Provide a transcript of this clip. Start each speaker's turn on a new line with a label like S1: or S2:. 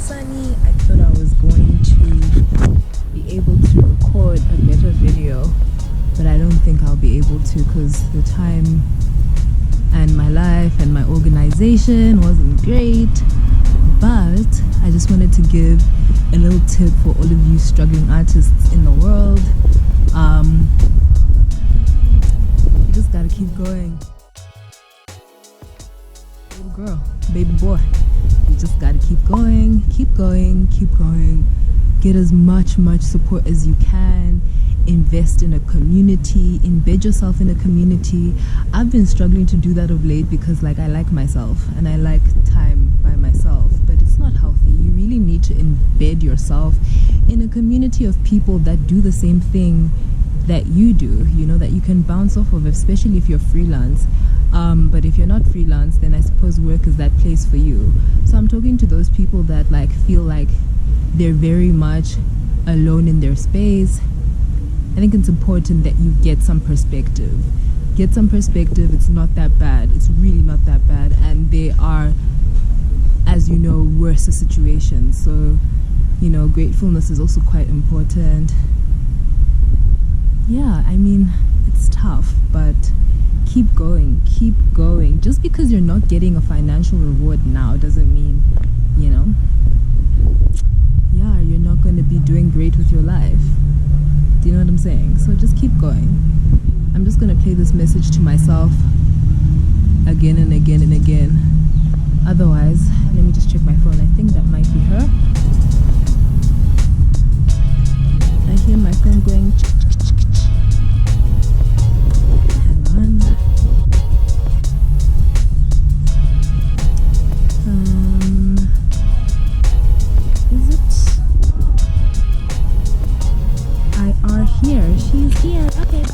S1: Mulishani. I thought I was going to be able to record a better video, but I don't think I'll be able to because the time and my life and my organization wasn't great. But I just wanted to give a little tip for all of you struggling artists in the world. You just gotta keep going. Little girl, baby boy, you just gotta keep going, keep going, keep going. Get as much support as you can. Invest in a community, embed yourself in a community. I've been struggling to do that of late because I like myself and I like time by myself, but it's not healthy. You really need to embed yourself in a community of people that do the same thing that you do, that you can bounce off of, especially if you're freelance. But if you're not freelance, then I suppose work is that place for you. So I'm talking to those people that feel like they're very much alone in their space. I think it's important that you get some perspective. Get some perspective. It's not that bad. It's really not that bad. And they are, as you know, worse situations. So, gratefulness is also quite important. Yeah, I mean, it's tough, but keep going, keep going. Just because you're not getting a financial reward now doesn't mean, yeah, you're not going to be doing great with your life. Do you know what I'm saying? So just keep going. I'm just going to play this message to myself again and again and again. Otherwise, let me just check my phone. I think that might be her. I hear my phone going. Hang on. Is it? I are here. She's here. Okay.